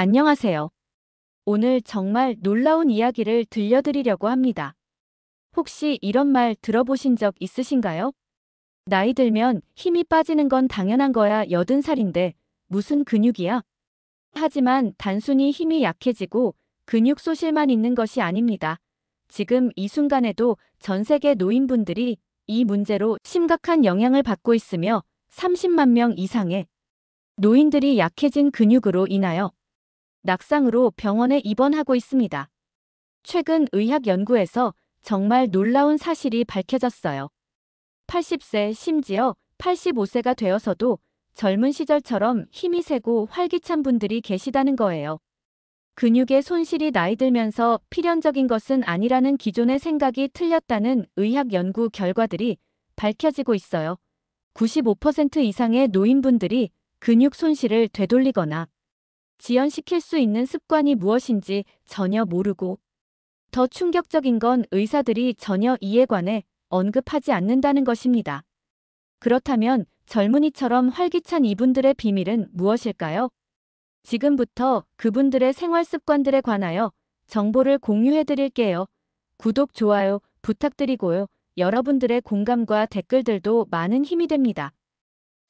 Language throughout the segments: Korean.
안녕하세요. 오늘 정말 놀라운 이야기를 들려드리려고 합니다. 혹시 이런 말 들어보신 적 있으신가요? 나이 들면 힘이 빠지는 건 당연한 거야. 80살인데 무슨 근육이야? 하지만 단순히 힘이 약해지고 근육 소실만 있는 것이 아닙니다. 지금 이 순간에도 전 세계 노인분들이 이 문제로 심각한 영향을 받고 있으며 30만 명 이상의 노인들이 약해진 근육으로 인하여 낙상으로 병원에 입원하고 있습니다. 최근 의학 연구에서 정말 놀라운 사실이 밝혀졌어요. 80세, 심지어 85세가 되어서도 젊은 시절처럼 힘이 세고 활기찬 분들이 계시다는 거예요. 근육의 손실이 나이 들면서 필연적인 것은 아니라는 기존의 생각이 틀렸다는 의학 연구 결과들이 밝혀지고 있어요. 95% 이상의 노인분들이 근육 손실을 되돌리거나 지연시킬 수 있는 습관이 무엇인지 전혀 모르고, 더 충격적인 건 의사들이 전혀 이에 관해 언급하지 않는다는 것입니다. 그렇다면 젊은이처럼 활기찬 이분들의 비밀은 무엇일까요? 지금부터 그분들의 생활 습관들에 관하여 정보를 공유해 드릴게요. 구독, 좋아요 부탁드리고요. 여러분들의 공감과 댓글들도 많은 힘이 됩니다.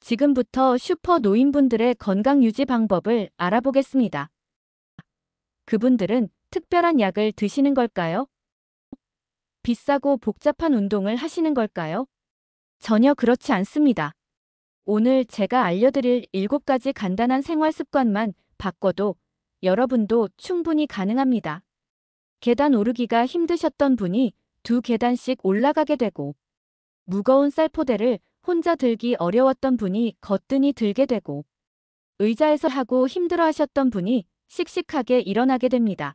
지금부터 슈퍼 노인분들의 건강 유지 방법을 알아보겠습니다. 그분들은 특별한 약을 드시는 걸까요? 비싸고 복잡한 운동을 하시는 걸까요? 전혀 그렇지 않습니다. 오늘 제가 알려드릴 7가지 간단한 생활 습관만 바꿔도 여러분도 충분히 가능합니다. 계단 오르기가 힘드셨던 분이 2계단씩 올라가게 되고, 무거운 쌀포대를 혼자 들기 어려웠던 분이 거뜬히 들게 되고, 의자에서 하고 힘들어 하셨던 분이 씩씩하게 일어나게 됩니다.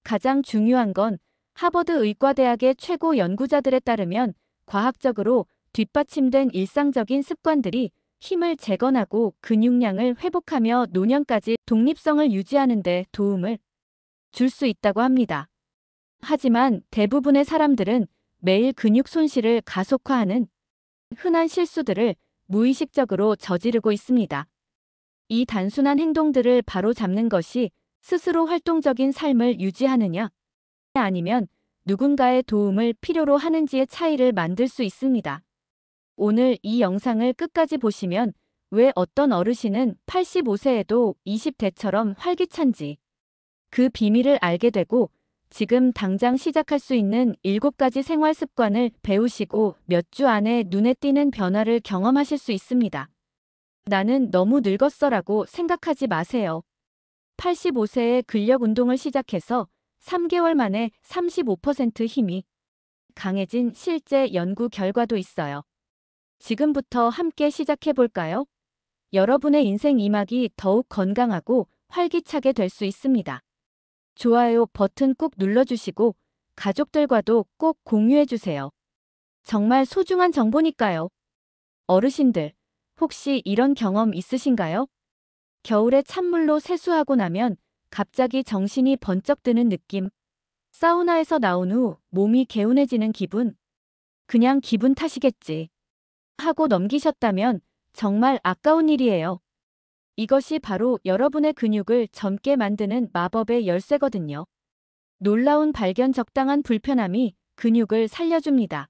가장 중요한 건 하버드 의과대학의 최고 연구자들에 따르면 과학적으로 뒷받침된 일상적인 습관들이 힘을 재건하고 근육량을 회복하며 노년까지 독립성을 유지하는 데 도움을 줄 수 있다고 합니다. 하지만 대부분의 사람들은 매일 근육 손실을 가속화하는 흔한 실수들을 무의식적으로 저지르고 있습니다. 이 단순한 행동들을 바로 잡는 것이 스스로 활동적인 삶을 유지하느냐, 아니면 누군가의 도움을 필요로 하는지의 차이를 만들 수 있습니다. 오늘 이 영상을 끝까지 보시면 왜 어떤 어르신은 85세에도 20대처럼 활기찬지, 그 비밀을 알게 되고, 지금 당장 시작할 수 있는 7가지 생활 습관을 배우시고 몇 주 안에 눈에 띄는 변화를 경험하실 수 있습니다. 나는 너무 늙었어라고 생각하지 마세요. 85세에 근력 운동을 시작해서 3개월 만에 35% 힘이 강해진 실제 연구 결과도 있어요. 지금부터 함께 시작해 볼까요? 여러분의 인생 이막이 더욱 건강하고 활기차게 될 수 있습니다. 좋아요 버튼 꾹 눌러주시고 가족들과도 꼭 공유해주세요. 정말 소중한 정보니까요. 어르신들, 혹시 이런 경험 있으신가요? 겨울에 찬물로 세수하고 나면 갑자기 정신이 번쩍 드는 느낌. 사우나에서 나온 후 몸이 개운해지는 기분. 그냥 기분 탓이겠지 하고 넘기셨다면 정말 아까운 일이에요. 이것이 바로 여러분의 근육을 젊게 만드는 마법의 열쇠거든요. 놀라운 발견, 적당한 불편함이 근육을 살려줍니다.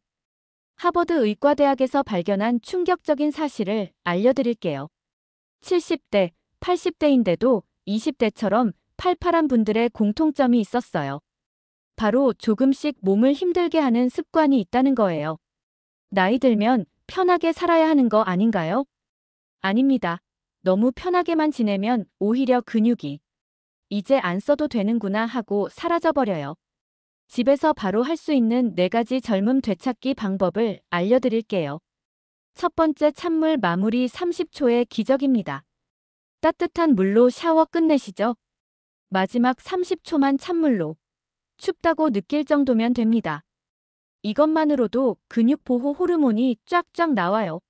하버드 의과대학에서 발견한 충격적인 사실을 알려드릴게요. 70대, 80대인데도 20대처럼 팔팔한 분들의 공통점이 있었어요. 바로 조금씩 몸을 힘들게 하는 습관이 있다는 거예요. 나이 들면 편하게 살아야 하는 거 아닌가요? 아닙니다. 너무 편하게만 지내면 오히려 근육이 이제 안 써도 되는구나 하고 사라져버려요. 집에서 바로 할 수 있는 4가지 젊음 되찾기 방법을 알려드릴게요. 첫 번째, 찬물 마무리 30초의 기적입니다. 따뜻한 물로 샤워 끝내시죠. 마지막 30초만 찬물로 춥다고 느낄 정도면 됩니다. 이것만으로도 근육 보호 호르몬이 쫙쫙 나와요.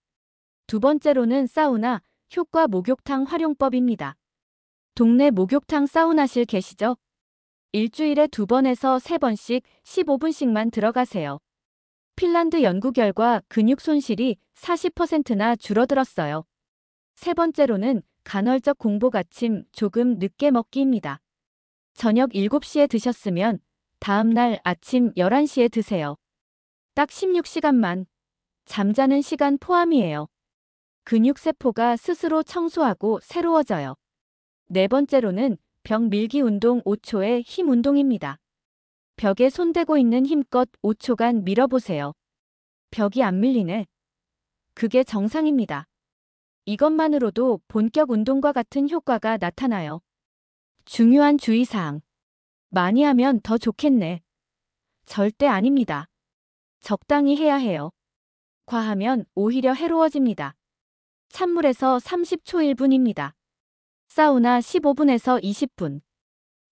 두 번째로는 사우나 효과 목욕탕 활용법입니다. 동네 목욕탕 사우나실 계시죠? 일주일에 2번에서 3번씩 15분씩만 들어가세요. 핀란드 연구 결과 근육 손실이 40%나 줄어들었어요. 세 번째로는 간헐적 공복 아침 조금 늦게 먹기입니다. 저녁 7시에 드셨으면 다음날 아침 11시에 드세요. 딱 16시간만. 잠자는 시간 포함이에요. 근육세포가 스스로 청소하고 새로워져요. 네 번째로는 벽 밀기 운동 5초의 힘 운동입니다. 벽에 손대고 있는 힘껏 5초간 밀어보세요. 벽이 안 밀리네. 그게 정상입니다. 이것만으로도 본격 운동과 같은 효과가 나타나요. 중요한 주의사항. 많이 하면 더 좋겠네. 절대 아닙니다. 적당히 해야 해요. 과하면 오히려 해로워집니다. 찬물에서 30초 1분입니다. 사우나 15분에서 20분.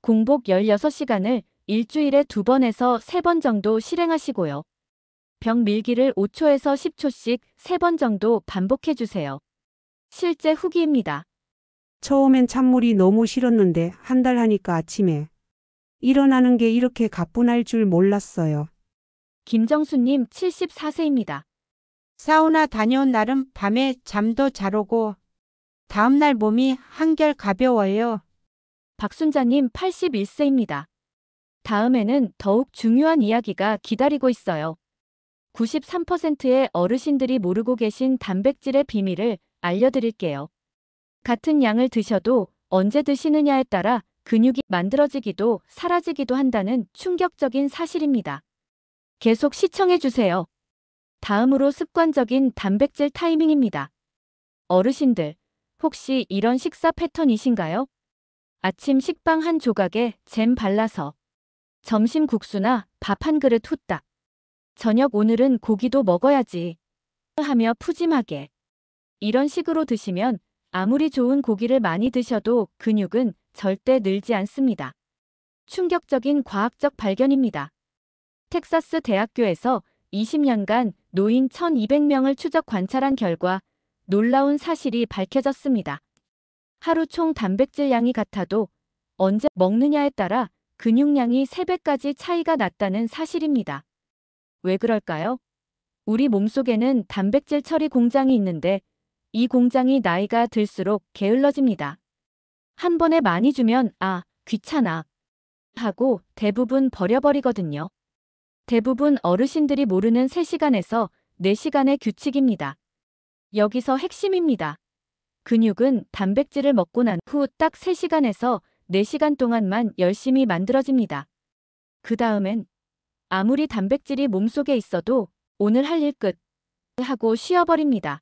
공복 16시간을 일주일에 2번에서 3번 정도 실행하시고요. 벽 밀기를 5초에서 10초씩 3번 정도 반복해주세요. 실제 후기입니다. 처음엔 찬물이 너무 싫었는데 한 달 하니까 아침에 일어나는 게 이렇게 가뿐할 줄 몰랐어요. 김정수님 74세입니다. 사우나 다녀온 날은 밤에 잠도 잘 오고 다음날 몸이 한결 가벼워요. 박순자님 81세입니다. 다음에는 더욱 중요한 이야기가 기다리고 있어요. 93%의 어르신들이 모르고 계신 단백질의 비밀을 알려드릴게요. 같은 양을 드셔도 언제 드시느냐에 따라 근육이 만들어지기도 사라지기도 한다는 충격적인 사실입니다. 계속 시청해주세요. 다음으로 습관적인 단백질 타이밍입니다. 어르신들, 혹시 이런 식사 패턴이신가요? 아침 식빵 한 조각에 잼 발라서, 점심 국수나 밥 한 그릇 후딱, 저녁 오늘은 고기도 먹어야지 하며 푸짐하게. 이런 식으로 드시면 아무리 좋은 고기를 많이 드셔도 근육은 절대 늘지 않습니다. 충격적인 과학적 발견입니다. 텍사스 대학교에서 20년간 노인 1200명을 추적 관찰한 결과 놀라운 사실이 밝혀졌습니다. 하루 총 단백질 양이 같아도 언제 먹느냐에 따라 근육량이 3배까지 차이가 났다는 사실입니다. 왜 그럴까요? 우리 몸속에는 단백질 처리 공장이 있는데 이 공장이 나이가 들수록 게을러집니다. 한 번에 많이 주면 귀찮아 하고 대부분 버려버리거든요. 대부분 어르신들이 모르는 3시간에서 4시간의 규칙입니다. 여기서 핵심입니다. 근육은 단백질을 먹고 난 후 딱 3시간에서 4시간 동안만 열심히 만들어집니다. 그 다음엔 아무리 단백질이 몸속에 있어도 오늘 할 일 끝 하고 쉬어버립니다.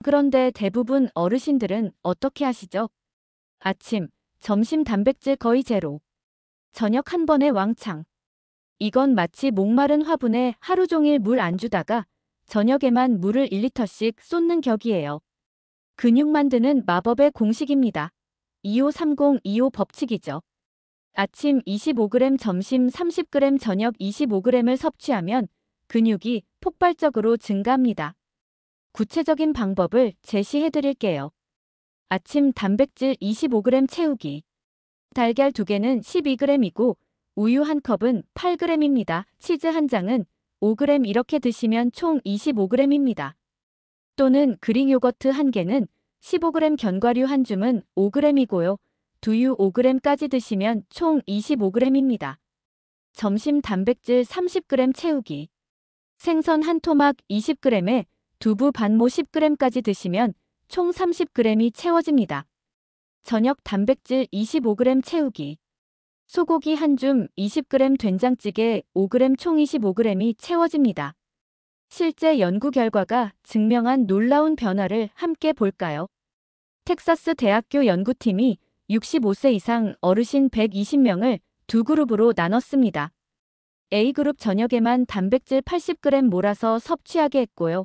그런데 대부분 어르신들은 어떻게 하시죠? 아침, 점심 단백질 거의 제로. 저녁 한 번에 왕창. 이건 마치 목마른 화분에 하루 종일 물 안 주다가 저녁에만 물을 1리터씩 쏟는 격이에요. 근육 만드는 마법의 공식입니다. 2530-25 법칙이죠. 아침 25g, 점심 30g, 저녁 25g을 섭취하면 근육이 폭발적으로 증가합니다. 구체적인 방법을 제시해 드릴게요. 아침 단백질 25g 채우기. 달걀 2개는 12g이고 우유 1컵은 8g입니다. 치즈 1장은 5g 이렇게 드시면 총 25g입니다. 또는 그릭 요거트 1개는 15g, 견과류 1줌은 5g이고요. 두유 5g까지 드시면 총 25g입니다. 점심 단백질 30g 채우기. 생선 한 토막 20g에 두부 반모 10g까지 드시면 총 30g이 채워집니다. 저녁 단백질 25g 채우기. 소고기 한 줌 20g, 된장찌개 5g, 총 25g이 채워집니다. 실제 연구 결과가 증명한 놀라운 변화를 함께 볼까요? 텍사스 대학교 연구팀이 65세 이상 어르신 120명을 두 그룹으로 나눴습니다. A그룹 저녁에만 단백질 80g 몰아서 섭취하게 했고요.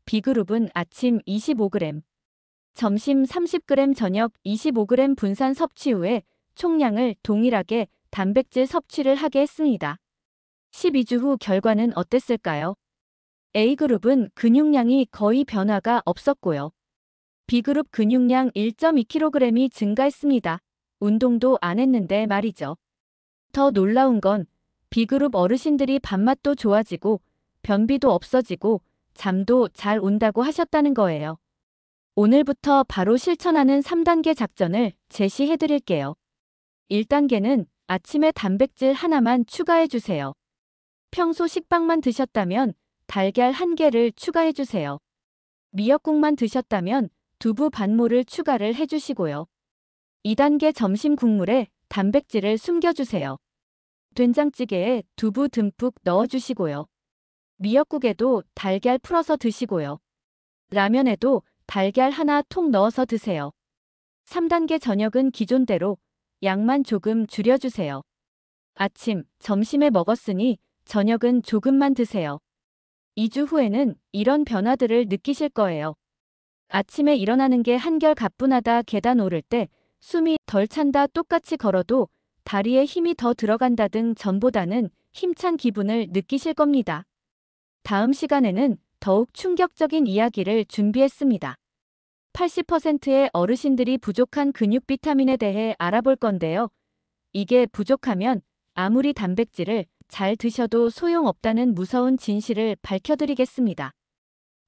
B그룹은 아침 25g, 점심 30g, 저녁 25g 분산 섭취 후에 총량을 동일하게 단백질 섭취를 하게 했습니다. 12주 후 결과는 어땠을까요? A그룹은 근육량이 거의 변화가 없었고요. B그룹 근육량 1.2kg이 증가했습니다. 운동도 안 했는데 말이죠. 더 놀라운 건 B그룹 어르신들이 밥맛도 좋아지고 변비도 없어지고 잠도 잘 온다고 하셨다는 거예요. 오늘부터 바로 실천하는 3단계 작전을 제시해 드릴게요. 1단계는 아침에 단백질 하나만 추가해 주세요. 평소 식빵만 드셨다면 달걀 1개를 추가해 주세요. 미역국만 드셨다면 두부 반모를 추가를 해주시고요. 2단계 점심 국물에 단백질을 숨겨주세요. 된장찌개에 두부 듬뿍 넣어주시고요. 미역국에도 달걀 풀어서 드시고요. 라면에도 달걀 하나 통 넣어서 드세요. 3단계 저녁은 기존대로 양만 조금 줄여주세요. 아침, 점심에 먹었으니 저녁은 조금만 드세요. 2주 후에는 이런 변화들을 느끼실 거예요. 아침에 일어나는 게 한결 가뿐하다, 계단 오를 때 숨이 덜 찬다, 똑같이 걸어도 다리에 힘이 더 들어간다 등 전보다는 힘찬 기분을 느끼실 겁니다. 다음 시간에는 더욱 충격적인 이야기를 준비했습니다. 80%의 어르신들이 부족한 근육 비타민에 대해 알아볼 건데요. 이게 부족하면 아무리 단백질을 잘 드셔도 소용없다는 무서운 진실을 밝혀드리겠습니다.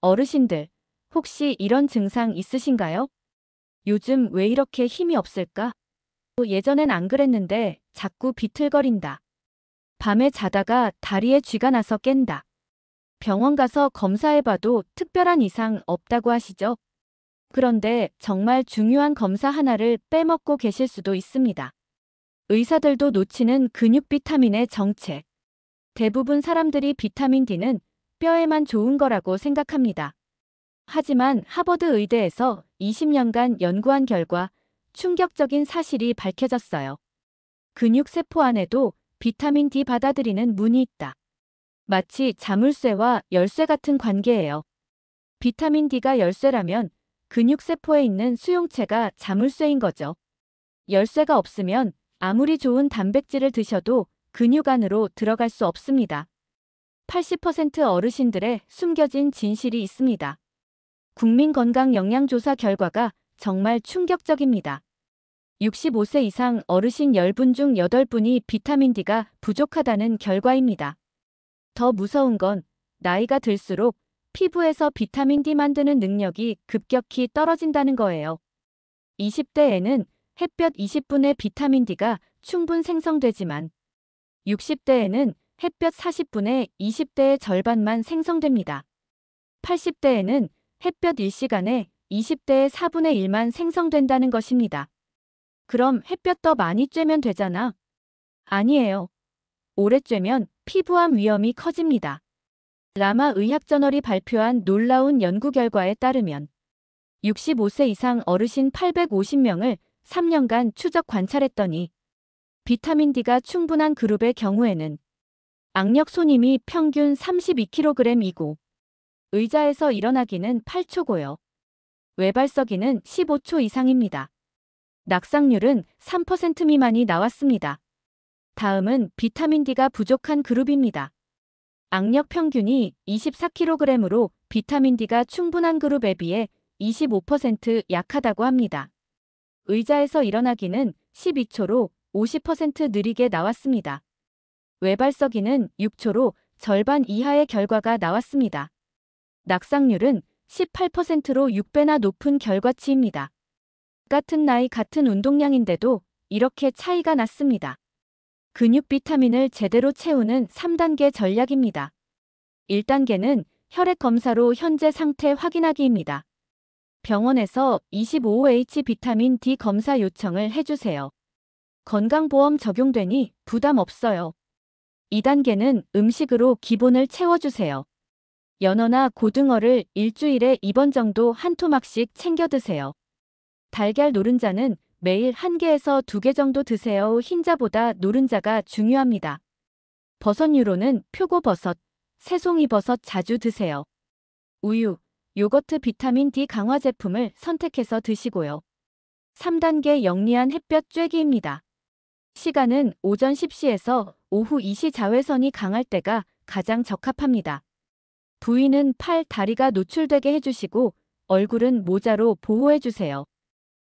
어르신들, 혹시 이런 증상 있으신가요? 요즘 왜 이렇게 힘이 없을까? 예전엔 안 그랬는데 자꾸 비틀거린다. 밤에 자다가 다리에 쥐가 나서 깬다. 병원 가서 검사해봐도 특별한 이상 없다고 하시죠? 그런데 정말 중요한 검사 하나를 빼먹고 계실 수도 있습니다. 의사들도 놓치는 근육 비타민의 정체. 대부분 사람들이 비타민 D는 뼈에만 좋은 거라고 생각합니다. 하지만 하버드 의대에서 20년간 연구한 결과 충격적인 사실이 밝혀졌어요. 근육세포 안에도 비타민 D 받아들이는 문이 있다. 마치 자물쇠와 열쇠 같은 관계예요. 비타민 D가 열쇠라면 근육세포에 있는 수용체가 자물쇠인 거죠. 열쇠가 없으면 아무리 좋은 단백질을 드셔도 근육 안으로 들어갈 수 없습니다. 80% 어르신들의 숨겨진 진실이 있습니다. 국민건강영양조사 결과가 정말 충격적입니다. 65세 이상 어르신 10분 중 8분이 비타민 D가 부족하다는 결과입니다. 더 무서운 건 나이가 들수록 피부에서 비타민 D 만드는 능력이 급격히 떨어진다는 거예요. 20대에는 햇볕 20분의 비타민 D가 충분 생성되지만 60대에는 햇볕 40분의 20대의 절반만 생성됩니다. 80대에는 햇볕 1시간에 20대의 4분의 1만 생성된다는 것입니다. 그럼 햇볕 더 많이 쬐면 되잖아. 아니에요. 오래 쬐면 피부암 위험이 커집니다. 라마 의학저널이 발표한 놀라운 연구 결과에 따르면 65세 이상 어르신 850명을 3년간 추적 관찰했더니 비타민 D가 충분한 그룹의 경우에는 악력 손힘이 평균 32kg이고 의자에서 일어나기는 8초고요. 외발서기는 15초 이상입니다. 낙상률은 3% 미만이 나왔습니다. 다음은 비타민 D가 부족한 그룹입니다. 악력 평균이 24kg으로 비타민 D가 충분한 그룹에 비해 25% 약하다고 합니다. 의자에서 일어나기는 12초로 50% 느리게 나왔습니다. 외발서기는 6초로 절반 이하의 결과가 나왔습니다. 낙상률은 18%로 6배나 높은 결과치입니다. 같은 나이 같은 운동량인데도 이렇게 차이가 났습니다. 근육 비타민을 제대로 채우는 3단계 전략입니다. 1단계는 혈액 검사로 현재 상태 확인하기입니다. 병원에서 25H 비타민 D 검사 요청을 해주세요. 건강보험 적용되니 부담 없어요. 2단계는 음식으로 기본을 채워주세요. 연어나 고등어를 일주일에 2번 정도 한 토막씩 챙겨 드세요. 달걀 노른자는 매일 1개에서 2개 정도 드세요. 흰자보다 노른자가 중요합니다. 버섯류로는 표고버섯, 새송이버섯 자주 드세요. 우유, 요거트 비타민 D 강화 제품을 선택해서 드시고요. 3단계 영리한 햇볕 쬐기입니다. 시간은 오전 10시에서 오후 2시 자외선이 강할 때가 가장 적합합니다. 부위는 팔, 다리가 노출되게 해주시고 얼굴은 모자로 보호해주세요.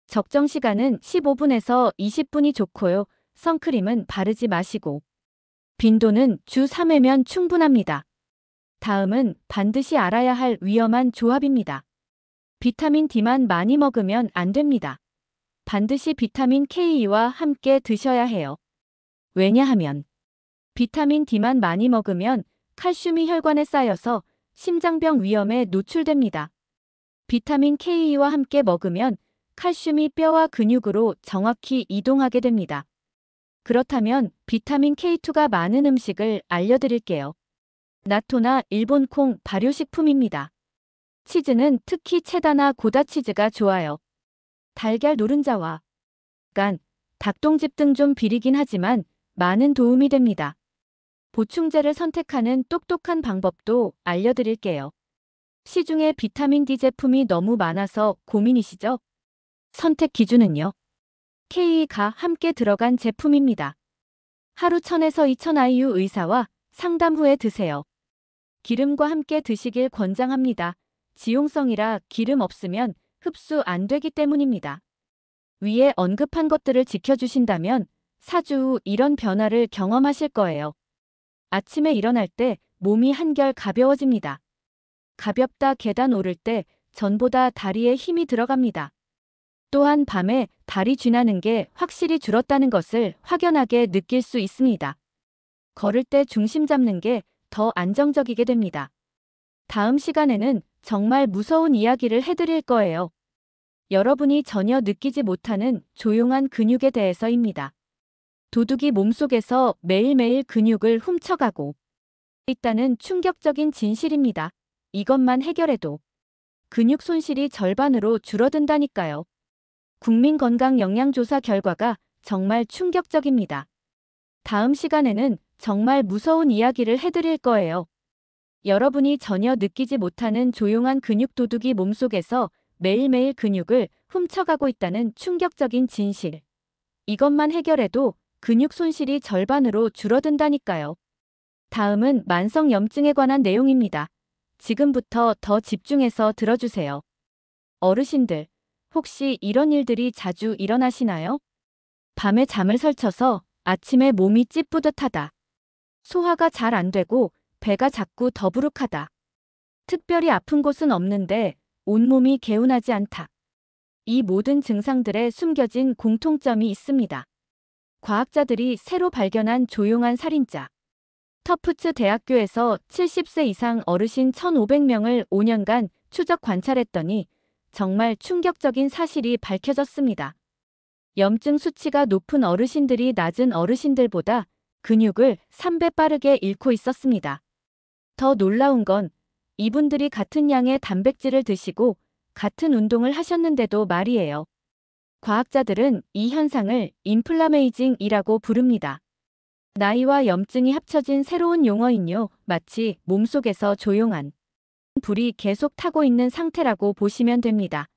적정 시간은 15분에서 20분이 좋고요. 선크림은 바르지 마시고. 빈도는 주 3회면 충분합니다. 다음은 반드시 알아야 할 위험한 조합입니다. 비타민 D만 많이 먹으면 안 됩니다. 반드시 비타민 K와 함께 드셔야 해요. 왜냐하면 비타민 D만 많이 먹으면 칼슘이 혈관에 쌓여서 심장병 위험에 노출됩니다. 비타민 K와 함께 먹으면 칼슘이 뼈와 근육으로 정확히 이동하게 됩니다. 그렇다면 비타민 K2가 많은 음식을 알려드릴게요. 나토나 일본 콩 발효식품입니다. 치즈는 특히 체다나 고다 치즈가 좋아요. 달걀 노른자와 간, 닭똥집 등 좀 비리긴 하지만 많은 도움이 됩니다. 보충제를 선택하는 똑똑한 방법도 알려드릴게요. 시중에 비타민 D 제품이 너무 많아서 고민이시죠? 선택 기준은요. K가 함께 들어간 제품입니다. 하루 1000에서 2000 IU 의사와 상담 후에 드세요. 기름과 함께 드시길 권장합니다. 지용성이라 기름 없으면 흡수 안 되기 때문입니다. 위에 언급한 것들을 지켜주신다면 4주 후 이런 변화를 경험하실 거예요. 아침에 일어날 때 몸이 한결 가벼워집니다. 가볍다 계단 오를 때 전보다 다리에 힘이 들어갑니다. 또한 밤에 다리 쥐나는 게 확실히 줄었다는 것을 확연하게 느낄 수 있습니다. 걸을 때 중심 잡는 게 더 안정적이게 됩니다. 다음 시간에는 정말 무서운 이야기를 해드릴 거예요. 여러분이 전혀 느끼지 못하는 조용한 근육에 대해서입니다. 도둑이 몸속에서 매일매일 근육을 훔쳐가고 있다는 충격적인 진실입니다. 이것만 해결해도 근육 손실이 절반으로 줄어든다니까요. 국민건강영양조사 결과가 정말 충격적입니다. 다음 시간에는 정말 무서운 이야기를 해드릴 거예요. 여러분이 전혀 느끼지 못하는 조용한 근육 도둑이 몸속에서 매일매일 근육을 훔쳐가고 있다는 충격적인 진실. 이것만 해결해도 근육 손실이 절반으로 줄어든다니까요. 다음은 만성염증에 관한 내용입니다. 지금부터 더 집중해서 들어주세요. 어르신들, 혹시 이런 일들이 자주 일어나시나요? 밤에 잠을 설쳐서 아침에 몸이 찌뿌듯하다. 소화가 잘 안 되고 배가 자꾸 더부룩하다. 특별히 아픈 곳은 없는데 온몸이 개운하지 않다. 이 모든 증상들에 숨겨진 공통점이 있습니다. 과학자들이 새로 발견한 조용한 살인자. 터프츠 대학교에서 70세 이상 어르신 1,500명을 5년간 추적 관찰했더니 정말 충격적인 사실이 밝혀졌습니다. 염증 수치가 높은 어르신들이 낮은 어르신들보다 근육을 3배 빠르게 잃고 있었습니다. 더 놀라운 건 이분들이 같은 양의 단백질을 드시고 같은 운동을 하셨는데도 말이에요. 과학자들은 이 현상을 인플라메이징이라고 부릅니다. 나이와 염증이 합쳐진 새로운 용어인요. 마치 몸속에서 조용한 불이 계속 타고 있는 상태라고 보시면 됩니다.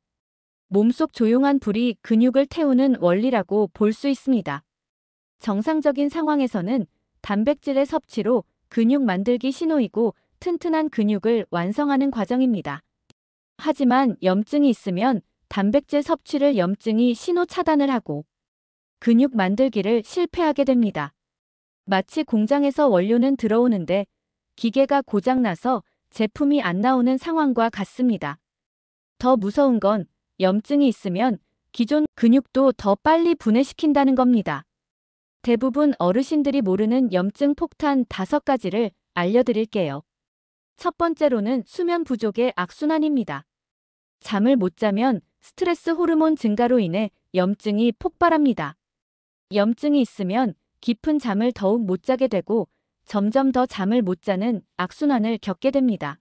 몸속 조용한 불이 근육을 태우는 원리라고 볼 수 있습니다. 정상적인 상황에서는 단백질의 섭취로 근육 만들기 신호이고 튼튼한 근육을 완성하는 과정입니다. 하지만 염증이 있으면 단백질 섭취를 염증이 신호 차단을 하고 근육 만들기를 실패하게 됩니다. 마치 공장에서 원료는 들어오는데 기계가 고장나서 제품이 안 나오는 상황과 같습니다. 더 무서운 건 염증이 있으면 기존 근육도 더 빨리 분해시킨다는 겁니다. 대부분 어르신들이 모르는 염증 폭탄 5가지를 알려드릴게요. 첫 번째로는 수면 부족의 악순환입니다. 잠을 못 자면 스트레스 호르몬 증가로 인해 염증이 폭발합니다. 염증이 있으면 깊은 잠을 더욱 못 자게 되고 점점 더 잠을 못 자는 악순환을 겪게 됩니다.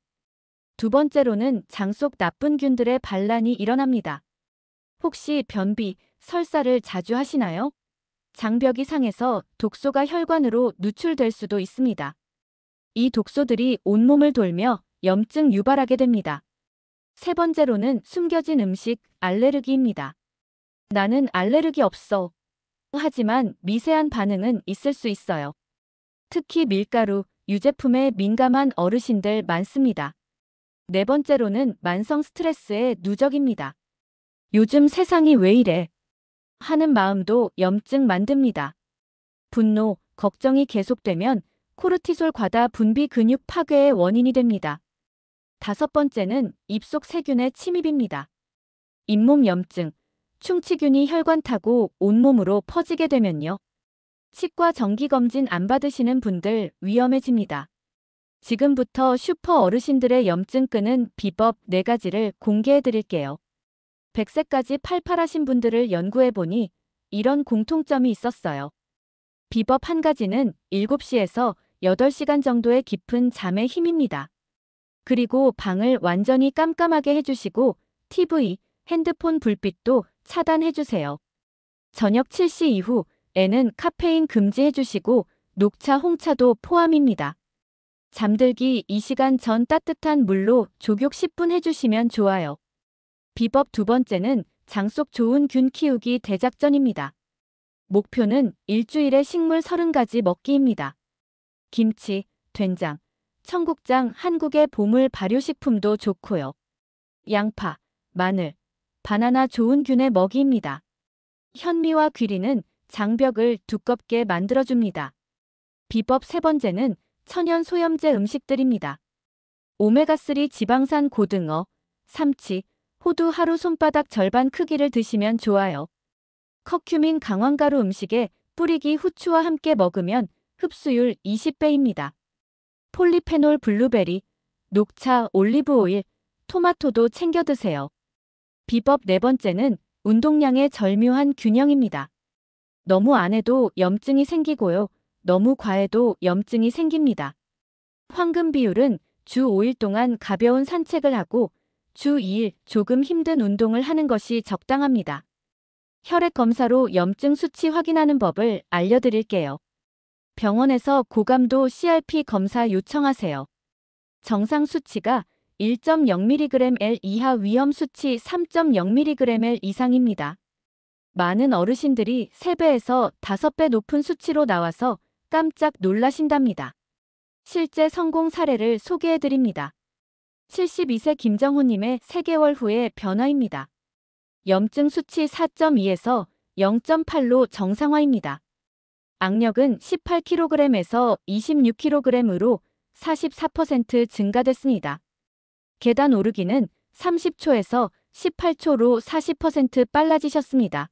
두 번째로는 장 속 나쁜 균들의 반란이 일어납니다. 혹시 변비, 설사를 자주 하시나요? 장벽이 상해서 독소가 혈관으로 누출될 수도 있습니다. 이 독소들이 온몸을 돌며 염증 유발하게 됩니다. 세 번째로는 숨겨진 음식 알레르기입니다. 나는 알레르기 없어. 하지만 미세한 반응은 있을 수 있어요. 특히 밀가루, 유제품에 민감한 어르신들 많습니다. 네 번째로는 만성 스트레스의 누적입니다. 요즘 세상이 왜 이래? 하는 마음도 염증 만듭니다. 분노, 걱정이 계속되면 코르티솔 과다 분비 근육 파괴의 원인이 됩니다. 다섯 번째는 입속 세균의 침입입니다. 잇몸 염증, 충치균이 혈관 타고 온몸으로 퍼지게 되면요. 치과 정기검진 안 받으시는 분들 위험해집니다. 지금부터 슈퍼 어르신들의 염증 끄는 비법 4가지를 공개해 드릴게요. 100세까지 팔팔하신 분들을 연구해보니 이런 공통점이 있었어요. 비법 1가지는 7시에서 8시간 정도의 깊은 잠의 힘입니다. 그리고 방을 완전히 깜깜하게 해주시고 TV, 핸드폰 불빛도 차단해주세요. 저녁 7시 이후에는 카페인 금지해주시고 녹차, 홍차도 포함입니다. 잠들기 2시간 전 따뜻한 물로 조격 10분 해주시면 좋아요. 비법 2번째는 장 속 좋은 균 키우기 대작전입니다. 목표는 일주일에 식물 30가지 먹기입니다. 김치, 된장, 청국장, 한국의 보물 발효식품도 좋고요. 양파, 마늘, 바나나 좋은 균의 먹이입니다. 현미와 귀리는 장벽을 두껍게 만들어줍니다. 비법 3번째는 천연 소염제 음식들입니다. 오메가3 지방산 고등어, 삼치, 호두 하루 손바닥 절반 크기를 드시면 좋아요. 커큐민 강황가루 음식에 뿌리기 후추와 함께 먹으면 흡수율 20배입니다. 폴리페놀 블루베리, 녹차, 올리브오일, 토마토도 챙겨 드세요. 비법 4번째는 운동량의 절묘한 균형입니다. 너무 안 해도 염증이 생기고요. 너무 과해도 염증이 생깁니다. 황금 비율은 주 5일 동안 가벼운 산책을 하고 주 2일 조금 힘든 운동을 하는 것이 적당합니다. 혈액 검사로 염증 수치 확인하는 법을 알려드릴게요. 병원에서 고감도 CRP 검사 요청하세요. 정상 수치가 1.0mg/L 이하, 위험 수치 3.0mg/L 이상입니다. 많은 어르신들이 3배에서 5배 높은 수치로 나와서 깜짝 놀라신답니다. 실제 성공 사례를 소개해드립니다. 72세 김정호님의 3개월 후의 변화입니다. 염증 수치 4.2에서 0.8로 정상화입니다. 악력은 18kg에서 26kg으로 44% 증가됐습니다. 계단 오르기는 30초에서 18초로 40% 빨라지셨습니다.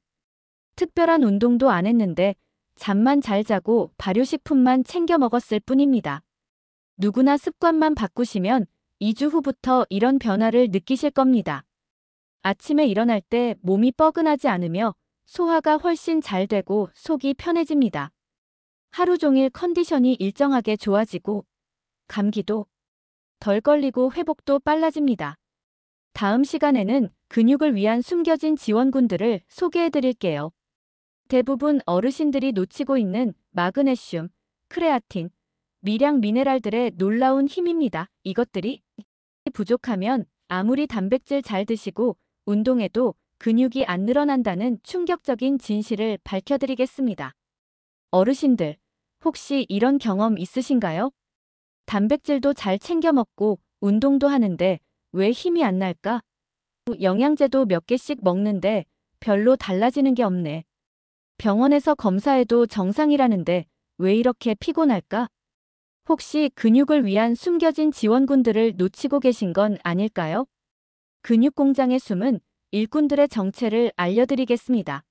특별한 운동도 안 했는데 잠만 잘 자고 발효식품만 챙겨 먹었을 뿐입니다. 누구나 습관만 바꾸시면 2주 후부터 이런 변화를 느끼실 겁니다. 아침에 일어날 때 몸이 뻐근하지 않으며 소화가 훨씬 잘 되고 속이 편해집니다. 하루 종일 컨디션이 일정하게 좋아지고 감기도 덜 걸리고 회복도 빨라집니다. 다음 시간에는 근육을 위한 숨겨진 지원군들을 소개해 드릴게요. 대부분 어르신들이 놓치고 있는 마그네슘, 크레아틴, 미량 미네랄들의 놀라운 힘입니다. 이것들이 부족하면 아무리 단백질 잘 드시고 운동해도 근육이 안 늘어난다는 충격적인 진실을 밝혀드리겠습니다. 어르신들, 혹시 이런 경험 있으신가요? 단백질도 잘 챙겨 먹고 운동도 하는데 왜 힘이 안 날까? 영양제도 몇 개씩 먹는데 별로 달라지는 게 없네. 병원에서 검사해도 정상이라는데 왜 이렇게 피곤할까? 혹시 근육을 위한 숨겨진 지원군들을 놓치고 계신 건 아닐까요? 근육공장의 숨은 일꾼들의 정체를 알려드리겠습니다.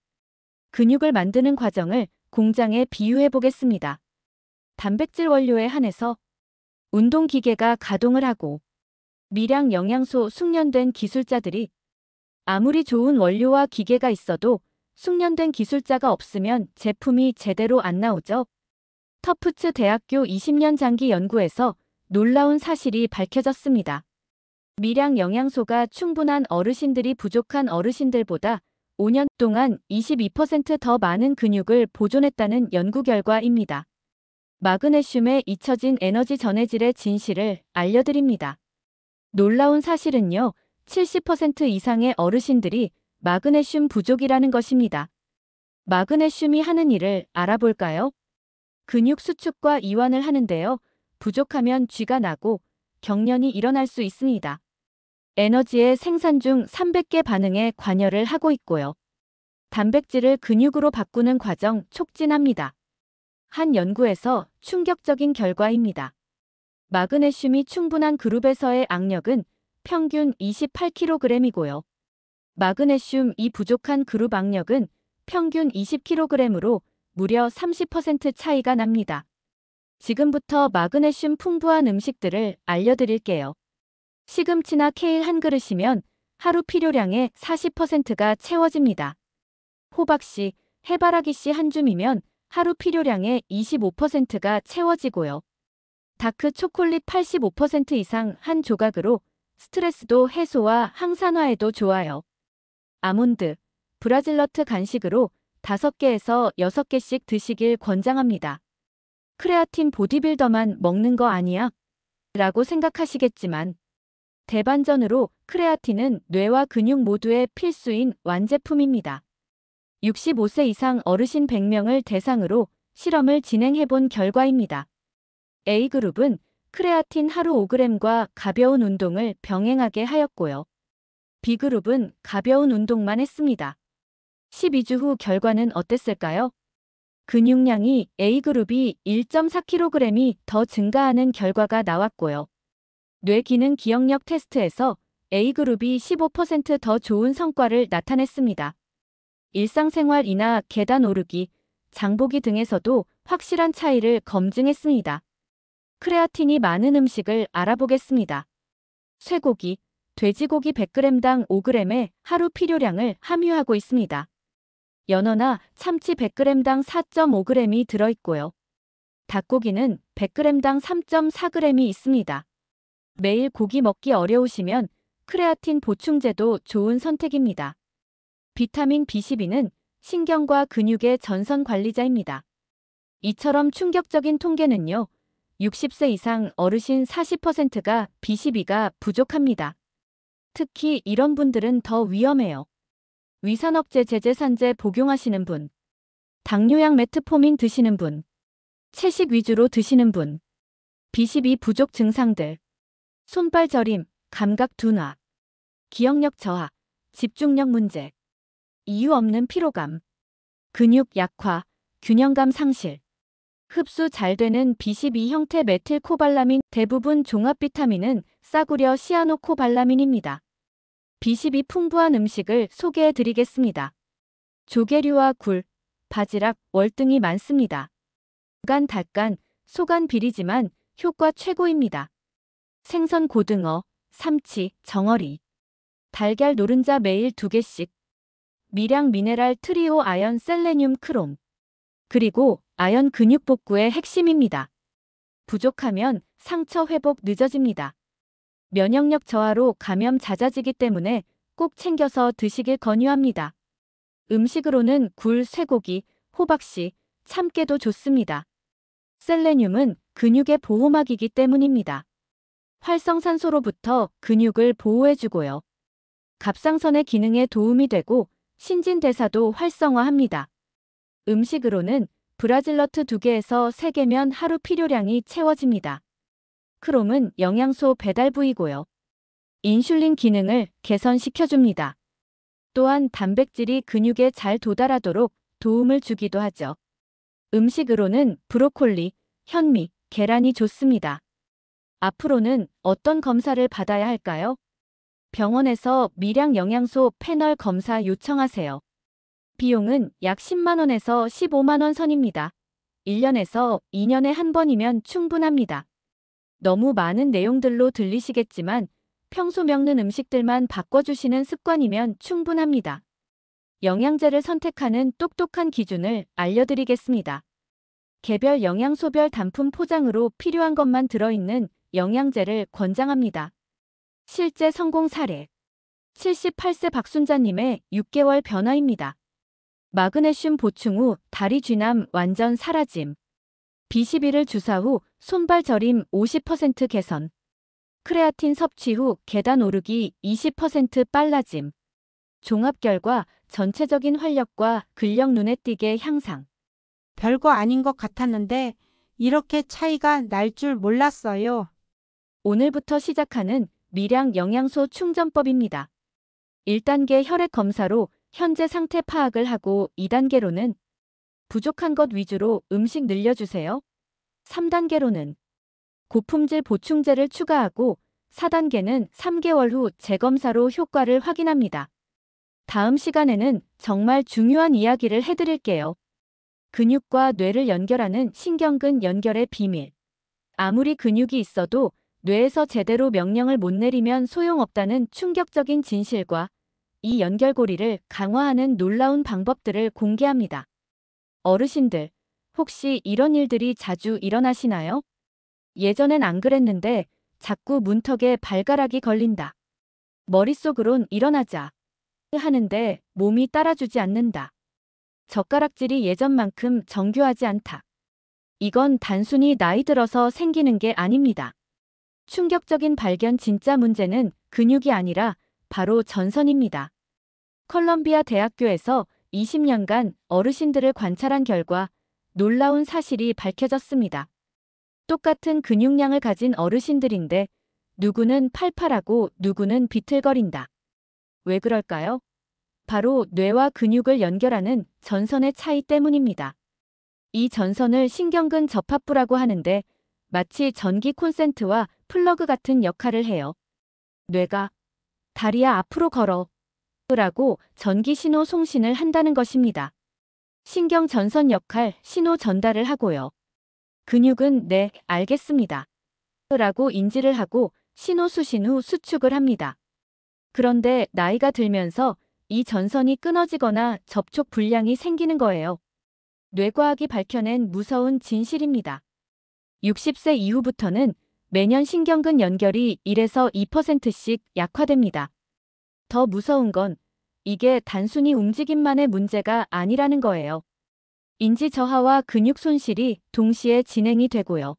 근육을 만드는 과정을 공장에 비유해 보겠습니다. 단백질 원료에 한해서 운동기계가 가동을 하고 미량 영양소 숙련된 기술자들이 아무리 좋은 원료와 기계가 있어도 숙련된 기술자가 없으면 제품이 제대로 안 나오죠. 터프츠 대학교 20년 장기 연구에서 놀라운 사실이 밝혀졌습니다. 미량 영양소가 충분한 어르신들이 부족한 어르신들보다 5년 동안 22% 더 많은 근육을 보존했다는 연구 결과입니다. 마그네슘에 잊혀진 에너지 전해질의 진실을 알려드립니다. 놀라운 사실은요, 70% 이상의 어르신들이 마그네슘 부족이라는 것입니다. 마그네슘이 하는 일을 알아볼까요? 근육 수축과 이완을 하는데요. 부족하면 쥐가 나고 경련이 일어날 수 있습니다. 에너지의 생산 중 300개 반응에 관여를 하고 있고요. 단백질을 근육으로 바꾸는 과정 촉진합니다. 한 연구에서 충격적인 결과입니다. 마그네슘이 충분한 그룹에서의 악력은 평균 28kg이고요. 마그네슘 이 부족한 그룹 악력은 평균 20kg으로 무려 30% 차이가 납니다. 지금부터 마그네슘 풍부한 음식들을 알려드릴게요. 시금치나 케일 한 그릇이면 하루 필요량의 40%가 채워집니다. 호박씨, 해바라기씨 한 줌이면 하루 필요량의 25%가 채워지고요. 다크 초콜릿 85% 이상 한 조각으로 스트레스도 해소와 항산화에도 좋아요. 아몬드, 브라질너트 간식으로 5개에서 6개씩 드시길 권장합니다. 크레아틴 보디빌더만 먹는 거 아니야? 라고 생각하시겠지만 대반전으로 크레아틴은 뇌와 근육 모두에 필수인 완제품입니다. 65세 이상 어르신 100명을 대상으로 실험을 진행해본 결과입니다. A그룹은 크레아틴 하루 5g과 가벼운 운동을 병행하게 하였고요. B그룹은 가벼운 운동만 했습니다. 12주 후 결과는 어땠을까요? 근육량이 A그룹이 1.4kg이 더 증가하는 결과가 나왔고요. 뇌기능 기억력 테스트에서 A그룹이 15% 더 좋은 성과를 나타냈습니다. 일상생활이나 계단 오르기, 장보기 등에서도 확실한 차이를 검증했습니다. 크레아틴이 많은 음식을 알아보겠습니다. 쇠고기, 돼지고기 100g당 5g의 하루 필요량을 함유하고 있습니다. 연어나 참치 100g당 4.5g이 들어있고요. 닭고기는 100g당 3.4g이 있습니다. 매일 고기 먹기 어려우시면 크레아틴 보충제도 좋은 선택입니다. 비타민 B12는 신경과 근육의 전선 관리자입니다. 이처럼 충격적인 통계는요. 60세 이상 어르신 40%가 B12가 부족합니다. 특히 이런 분들은 더 위험해요. 위산업체 제재산제 복용하시는 분, 당뇨약 메트포민 드시는 분, 채식 위주로 드시는 분, B12 부족 증상들, 손발 저림, 감각 둔화, 기억력 저하, 집중력 문제, 이유 없는 피로감, 근육 약화, 균형감 상실, 흡수 잘 되는 B12 형태 메틸코발라민 대부분 종합 비타민은 싸구려 시아노코발라민입니다. B12 풍부한 음식을 소개해 드리겠습니다. 조개류와 굴, 바지락, 월 등이 많습니다. 간, 닭간, 소간 비리지만 효과 최고입니다. 생선 고등어, 삼치, 정어리, 달걀 노른자 매일 2개씩, 미량 미네랄 트리오 아연 셀레늄 크롬, 그리고 아연 근육 복구의 핵심입니다. 부족하면 상처 회복 늦어집니다. 면역력 저하로 감염 잦아지기 때문에 꼭 챙겨서 드시길 권유합니다. 음식으로는 굴, 쇠고기, 호박씨, 참깨도 좋습니다. 셀레늄은 근육의 보호막이기 때문입니다. 활성산소로부터 근육을 보호해주고요. 갑상선의 기능에 도움이 되고 신진대사도 활성화합니다. 음식으로는 브라질너트 2개에서 3개면 하루 필요량이 채워집니다. 크롬은 영양소 배달 부이고요. 인슐린 기능을 개선시켜줍니다. 또한 단백질이 근육에 잘 도달하도록 도움을 주기도 하죠. 음식으로는 브로콜리, 현미, 계란이 좋습니다. 앞으로는 어떤 검사를 받아야 할까요? 병원에서 미량 영양소 패널 검사 요청하세요. 비용은 약 10만 원에서 15만 원 선입니다. 1년에서 2년에 한 번이면 충분합니다. 너무 많은 내용들로 들리시겠지만 평소 먹는 음식들만 바꿔주시는 습관이면 충분합니다. 영양제를 선택하는 똑똑한 기준을 알려드리겠습니다. 개별 영양소별 단품 포장으로 필요한 것만 들어있는 영양제를 권장합니다. 실제 성공 사례 78세 박순자님의 6개월 변화입니다. 마그네슘 보충 후 다리 쥐남 완전 사라짐. B12를 주사 후 손발 저림 50% 개선. 크레아틴 섭취 후 계단 오르기 20% 빨라짐. 종합 결과 전체적인 활력과 근력 눈에 띄게 향상. 별거 아닌 것 같았는데 이렇게 차이가 날 줄 몰랐어요. 오늘부터 시작하는 미량 영양소 충전법입니다. 1단계 혈액 검사로 현재 상태 파악을 하고 2단계로는 부족한 것 위주로 음식 늘려주세요. 3단계로는 고품질 보충제를 추가하고 4단계는 3개월 후 재검사로 효과를 확인합니다. 다음 시간에는 정말 중요한 이야기를 해드릴게요. 근육과 뇌를 연결하는 신경근 연결의 비밀. 아무리 근육이 있어도 뇌에서 제대로 명령을 못 내리면 소용없다는 충격적인 진실과 이 연결고리를 강화하는 놀라운 방법들을 공개합니다. 어르신들, 혹시 이런 일들이 자주 일어나시나요? 예전엔 안 그랬는데 자꾸 문턱에 발가락이 걸린다. 머릿속으론 일어나자 하는데 몸이 따라주지 않는다. 젓가락질이 예전만큼 정교하지 않다. 이건 단순히 나이 들어서 생기는 게 아닙니다. 충격적인 발견. 진짜 문제는 근육이 아니라 바로 전선입니다. 컬럼비아 대학교에서 20년간 어르신들을 관찰한 결과 놀라운 사실이 밝혀졌습니다. 똑같은 근육량을 가진 어르신들인데 누구는 팔팔하고 누구는 비틀거린다. 왜 그럴까요? 바로 뇌와 근육을 연결하는 전선의 차이 때문입니다. 이 전선을 신경근 접합부라고 하는데 마치 전기 콘센트와 플러그 같은 역할을 해요. 뇌가 다리야 앞으로 걸어 라고 전기 신호 송신을 한다는 것입니다. 신경 전선 역할 신호 전달을 하고요. 근육은 네, 알겠습니다. 라고 인지를 하고 신호 수신 후 수축을 합니다. 그런데 나이가 들면서 이 전선이 끊어지거나 접촉 불량이 생기는 거예요. 뇌과학이 밝혀낸 무서운 진실입니다. 60세 이후부터는 매년 신경근 연결이 1에서 2%씩 약화됩니다. 더 무서운 건 이게 단순히 움직임만의 문제가 아니라는 거예요. 인지 저하와 근육 손실이 동시에 진행이 되고요.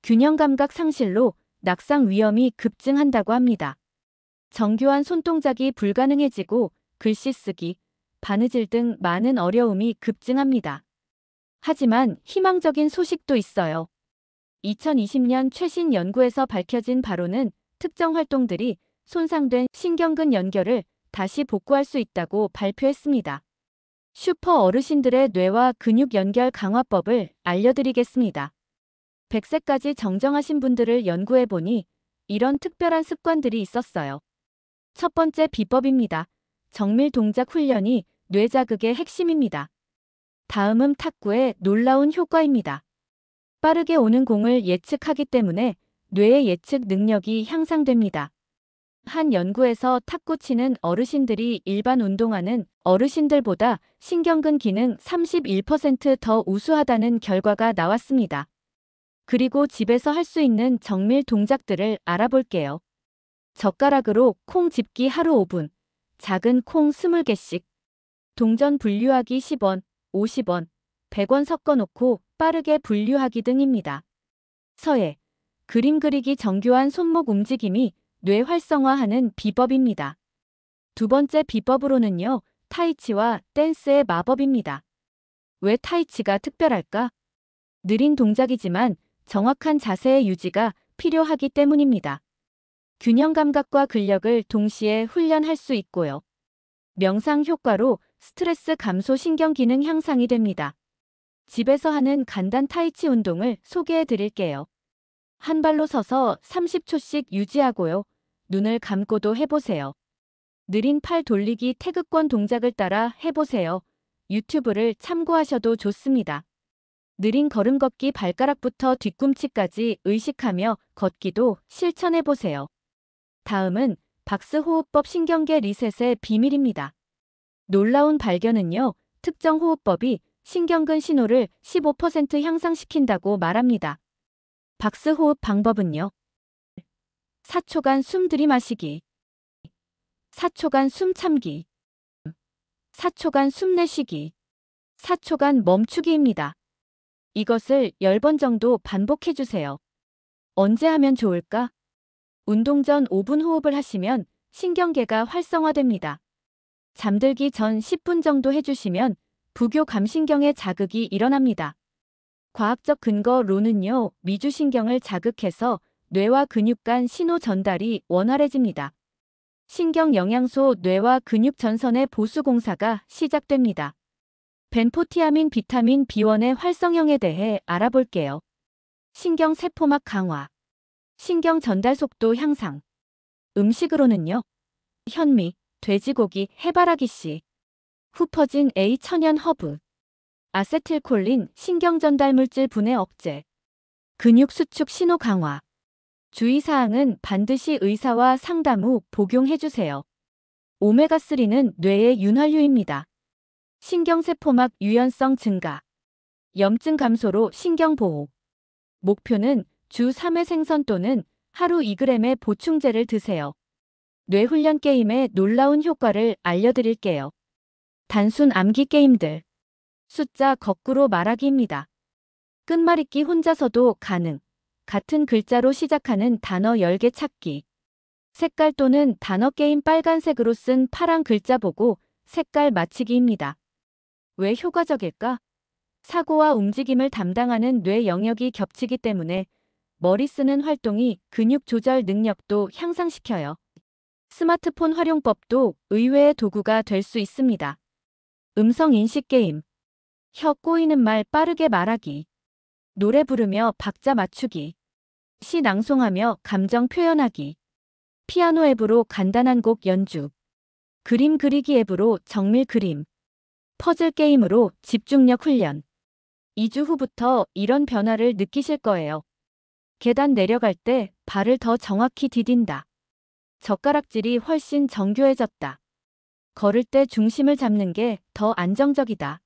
균형 감각 상실로 낙상 위험이 급증한다고 합니다. 정교한 손동작이 불가능해지고 글씨 쓰기, 바느질 등 많은 어려움이 급증합니다. 하지만 희망적인 소식도 있어요. 2020년 최신 연구에서 밝혀진 바로는 특정 활동들이 손상된 신경근 연결을 다시 복구할 수 있다고 발표했습니다. 슈퍼 어르신들의 뇌와 근육 연결 강화법을 알려드리겠습니다. 100세까지 정정하신 분들을 연구해보니 이런 특별한 습관들이 있었어요. 첫 번째 비법입니다. 정밀 동작 훈련이 뇌 자극의 핵심입니다. 다음은 탁구의 놀라운 효과입니다. 빠르게 오는 공을 예측하기 때문에 뇌의 예측 능력이 향상됩니다. 한 연구에서 탁구 치는 어르신들이 일반 운동하는 어르신들보다 신경근 기능 31%더 우수하다는 결과가 나왔습니다. 그리고 집에서 할 수 있는 정밀 동작들을 알아볼게요. 젓가락으로 콩 집기 하루 5분, 작은 콩 20개씩, 동전 분류하기 10원, 50원, 100원 섞어놓고 빠르게 분류하기 등입니다. 서예, 그림 그리기 정교한 손목 움직임이 뇌 활성화하는 비법입니다. 두 번째 비법으로는요, 타이치와 댄스의 마법입니다. 왜 타이치가 특별할까? 느린 동작이지만 정확한 자세의 유지가 필요하기 때문입니다. 균형 감각과 근력을 동시에 훈련할 수 있고요. 명상 효과로 스트레스 감소 신경 기능 향상이 됩니다. 집에서 하는 간단 타이치 운동을 소개해 드릴게요. 한 발로 서서 30초씩 유지하고요. 눈을 감고도 해보세요. 느린 팔 돌리기 태극권 동작을 따라 해보세요. 유튜브를 참고하셔도 좋습니다. 느린 걸음 걷기 발가락부터 뒤꿈치까지 의식하며 걷기도 실천해보세요. 다음은 박스호흡법 신경계 리셋의 비밀입니다. 놀라운 발견은요, 특정 호흡법이 신경근 신호를 15% 향상시킨다고 말합니다. 박스호흡 방법은요. 4초간 숨 들이마시기, 4초간 숨 참기, 4초간 숨 내쉬기, 4초간 멈추기입니다. 이것을 10번 정도 반복해주세요. 언제 하면 좋을까? 운동 전 5분 호흡을 하시면 신경계가 활성화됩니다. 잠들기 전 10분 정도 해주시면 부교 감신경의 자극이 일어납니다. 과학적 근거로는요, 미주신경을 자극해서 뇌와 근육 간 신호 전달이 원활해집니다. 신경 영양소 뇌와 근육 전선의 보수 공사가 시작됩니다. 벤포티아민 비타민 B1의 활성형에 대해 알아볼게요. 신경 세포막 강화, 신경 전달 속도 향상. 음식으로는요, 현미, 돼지고기, 해바라기 씨, 후퍼진 A 천연 허브, 아세틸콜린 신경전달물질 분해 억제, 근육 수축 신호 강화. 주의사항은 반드시 의사와 상담 후 복용해주세요. 오메가3는 뇌의 윤활유입니다. 신경세포막 유연성 증가, 염증 감소로 신경보호. 목표는 주 3회 생선 또는 하루 2g의 보충제를 드세요. 뇌훈련 게임의 놀라운 효과를 알려드릴게요. 단순 암기 게임들. 숫자 거꾸로 말하기입니다. 끝말잇기 혼자서도 가능. 같은 글자로 시작하는 단어 10개 찾기. 색깔 또는 단어 게임 빨간색으로 쓴 파란 글자 보고 색깔 맞히기입니다. 왜 효과적일까? 사고와 움직임을 담당하는 뇌 영역이 겹치기 때문에 머리 쓰는 활동이 근육 조절 능력도 향상시켜요. 스마트폰 활용법도 의외의 도구가 될 수 있습니다. 음성 인식 게임. 혀 꼬이는 말 빠르게 말하기. 노래 부르며 박자 맞추기. 시 낭송하며 감정 표현하기. 피아노 앱으로 간단한 곡 연주. 그림 그리기 앱으로 정밀 그림. 퍼즐 게임으로 집중력 훈련. 2주 후부터 이런 변화를 느끼실 거예요. 계단 내려갈 때 발을 더 정확히 디딘다. 젓가락질이 훨씬 정교해졌다. 걸을 때 중심을 잡는 게 더 안정적이다.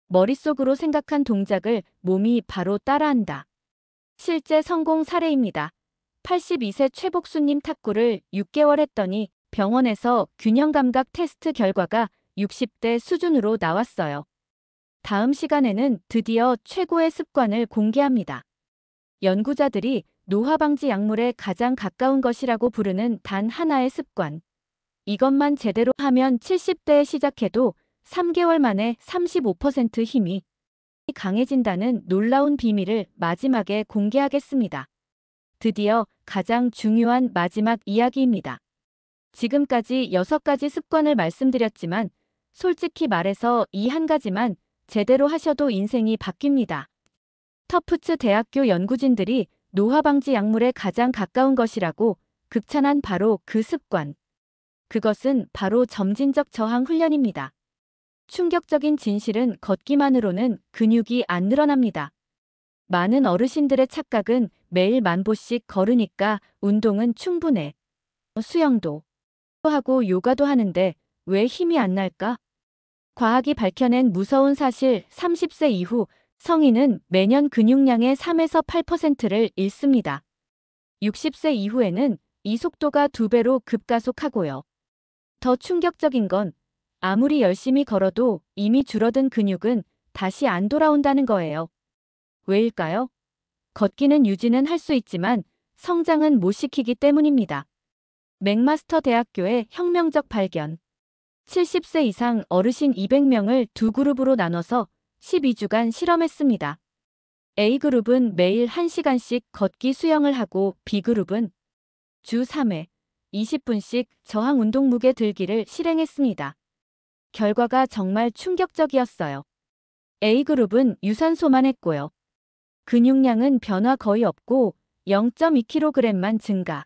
머릿속으로 생각한 동작을 몸이 바로 따라한다. 실제 성공 사례입니다. 82세 최복수님 탁구를 6개월 했더니 병원에서 균형 감각 테스트 결과가 60대 수준으로 나왔어요. 다음 시간에는 드디어 최고의 습관을 공개합니다. 연구자들이 노화 방지 약물에 가장 가까운 것이라고 부르는 단 하나의 습관. 이것만 제대로 하면 70대에 시작해도 3개월 만에 35% 힘이 강해진다는 놀라운 비밀을 마지막에 공개하겠습니다. 드디어 가장 중요한 마지막 이야기입니다. 지금까지 6가지 습관을 말씀드렸지만 솔직히 말해서 이 한 가지만 제대로 하셔도 인생이 바뀝니다. 터프츠 대학교 연구진들이 노화 방지 약물에 가장 가까운 것이라고 극찬한 바로 그 습관. 그것은 바로 점진적 저항 훈련입니다. 충격적인 진실은 걷기만으로는 근육이 안 늘어납니다. 많은 어르신들의 착각은 매일 1000보씩 걸으니까 운동은 충분해. 수영도 하고 요가도 하는데 왜 힘이 안 날까? 과학이 밝혀낸 무서운 사실 30세 이후 성인은 매년 근육량의 3에서 8%를 잃습니다. 60세 이후에는 이 속도가 2배로 급가속하고요. 더 충격적인 건 아무리 열심히 걸어도 이미 줄어든 근육은 다시 안 돌아온다는 거예요. 왜일까요? 걷기는 유지는 할 수 있지만 성장은 못 시키기 때문입니다. 맥마스터 대학교의 혁명적 발견. 70세 이상 어르신 200명을 두 그룹으로 나눠서 12주간 실험했습니다. A그룹은 매일 1시간씩 걷기 수영을 하고 B그룹은 주 3회 20분씩 저항 운동 무게 들기를 실행했습니다. 결과가 정말 충격적이었어요. A그룹은 유산소만 했고요. 근육량은 변화 거의 없고 0.2kg만 증가.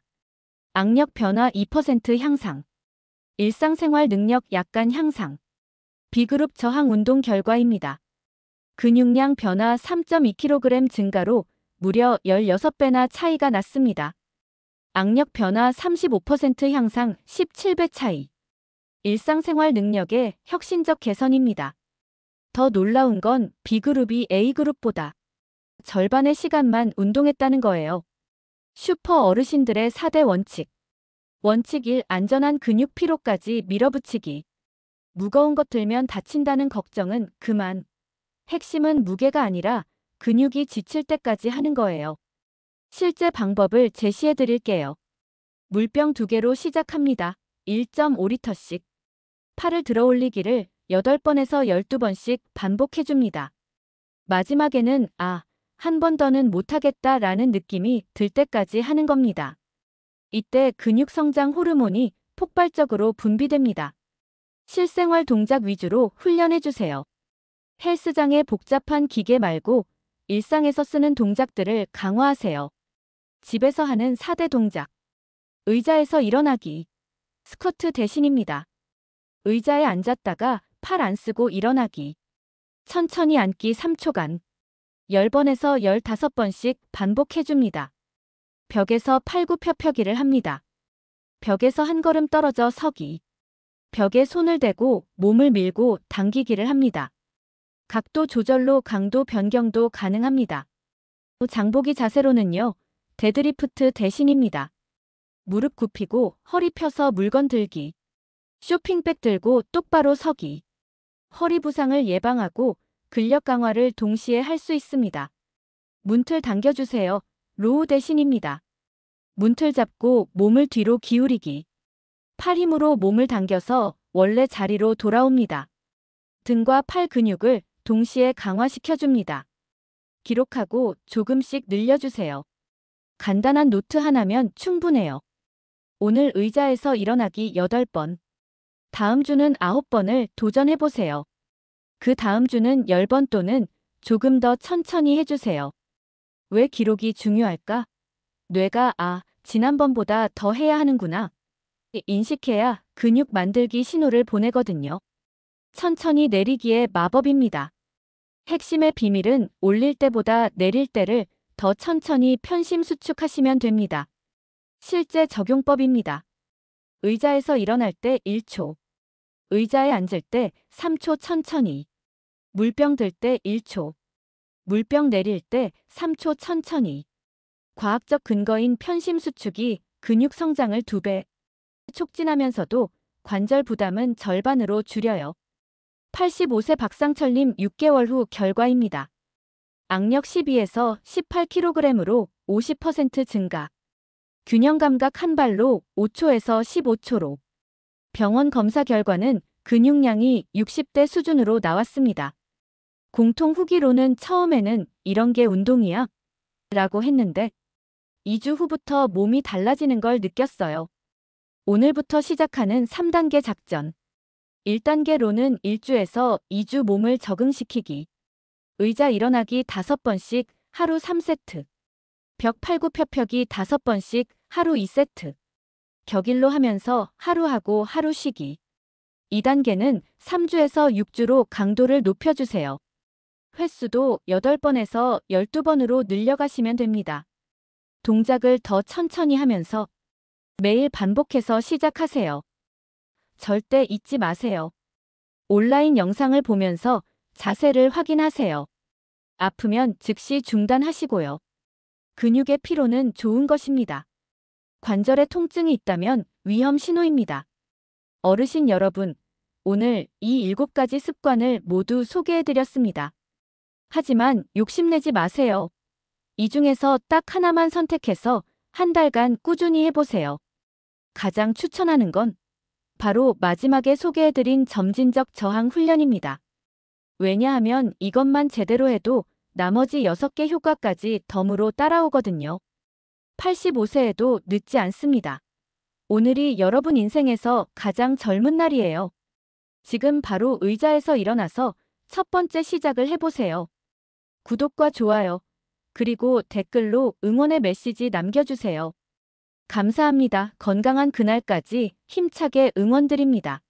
악력 변화 2% 향상. 일상생활 능력 약간 향상. B그룹 저항 운동 결과입니다. 근육량 변화 3.2kg 증가로 무려 16배나 차이가 났습니다. 악력 변화 35% 향상 17배 차이. 일상생활 능력의 혁신적 개선입니다. 더 놀라운 건 B그룹이 A그룹보다 절반의 시간만 운동했다는 거예요. 슈퍼 어르신들의 4대 원칙. 원칙 1. 안전한 근육 피로까지 밀어붙이기. 무거운 것 들면 다친다는 걱정은 그만. 핵심은 무게가 아니라 근육이 지칠 때까지 하는 거예요. 실제 방법을 제시해 드릴게요. 물병 2개로 시작합니다. 1.5리터씩. 팔을 들어 올리기를 8번에서 12번씩 반복해 줍니다. 마지막에는 한 번 더는 못하겠다 라는 느낌이 들 때까지 하는 겁니다. 이때 근육 성장 호르몬이 폭발적으로 분비됩니다. 실생활 동작 위주로 훈련해 주세요. 헬스장의 복잡한 기계 말고 일상에서 쓰는 동작들을 강화하세요. 집에서 하는 4대 동작. 의자에서 일어나기. 스쿼트 대신입니다. 의자에 앉았다가 팔 안 쓰고 일어나기. 천천히 앉기 3초간. 10번에서 15번씩 반복해줍니다. 벽에서 팔굽혀펴기를 합니다. 벽에서 한 걸음 떨어져 서기. 벽에 손을 대고 몸을 밀고 당기기를 합니다. 각도 조절로 강도 변경도 가능합니다. 장보기 자세로는요. 데드리프트 대신입니다. 무릎 굽히고 허리 펴서 물건 들기. 쇼핑백 들고 똑바로 서기. 허리 부상을 예방하고 근력 강화를 동시에 할 수 있습니다. 문틀 당겨주세요. 로우 대신입니다. 문틀 잡고 몸을 뒤로 기울이기. 팔 힘으로 몸을 당겨서 원래 자리로 돌아옵니다. 등과 팔 근육을 동시에 강화시켜줍니다. 기록하고 조금씩 늘려주세요. 간단한 노트 하나면 충분해요. 오늘 의자에서 일어나기 8번. 다음 주는 9번을 도전해보세요. 그 다음 주는 10번 또는 조금 더 천천히 해주세요. 왜 기록이 중요할까? 뇌가 지난번보다 더 해야 하는구나. 인식해야 근육 만들기 신호를 보내거든요. 천천히 내리기의 마법입니다. 핵심의 비밀은 올릴 때보다 내릴 때를 더 천천히 편심 수축하시면 됩니다. 실제 적용법입니다. 의자에서 일어날 때 1초. 의자에 앉을 때 3초 천천히. 물병 들 때 1초. 물병 내릴 때 3초 천천히. 과학적 근거인 편심 수축이 근육 성장을 2배 촉진하면서도 관절 부담은 절반으로 줄여요. 85세 박상철님 6개월 후 결과입니다. 악력 12에서 18kg으로 50% 증가. 균형 감각 한 발로 5초에서 15초로. 병원 검사 결과는 근육량이 60대 수준으로 나왔습니다. 공통 후기로는 처음에는 이런 게 운동이야? 라고 했는데 2주 후부터 몸이 달라지는 걸 느꼈어요. 오늘부터 시작하는 3단계 작전. 1단계로는 1주에서 2주 몸을 적응시키기. 의자 일어나기 5번씩 하루 3세트. 벽 팔굽혀펴기 5번씩 하루 2세트. 격일로 하면서 하루 하고 하루 쉬기. 2단계는 3주에서 6주로 강도를 높여주세요. 횟수도 8번에서 12번으로 늘려가시면 됩니다. 동작을 더 천천히 하면서 매일 반복해서 시작하세요. 절대 잊지 마세요. 온라인 영상을 보면서 자세를 확인하세요. 아프면 즉시 중단하시고요. 근육의 피로는 좋은 것입니다. 관절에 통증이 있다면 위험 신호입니다. 어르신 여러분, 오늘 이 7가지 습관을 모두 소개해드렸습니다. 하지만 욕심내지 마세요. 이 중에서 딱 하나만 선택해서 한 달간 꾸준히 해보세요. 가장 추천하는 건 바로 마지막에 소개해드린 점진적 저항 훈련입니다. 왜냐하면 이것만 제대로 해도 나머지 6개 효과까지 덤으로 따라오거든요. 85세에도 늦지 않습니다. 오늘이 여러분 인생에서 가장 젊은 날이에요. 지금 바로 의자에서 일어나서 첫 번째 시작을 해보세요. 구독과 좋아요, 그리고 댓글로 응원의 메시지 남겨주세요. 감사합니다. 건강한 그날까지 힘차게 응원드립니다.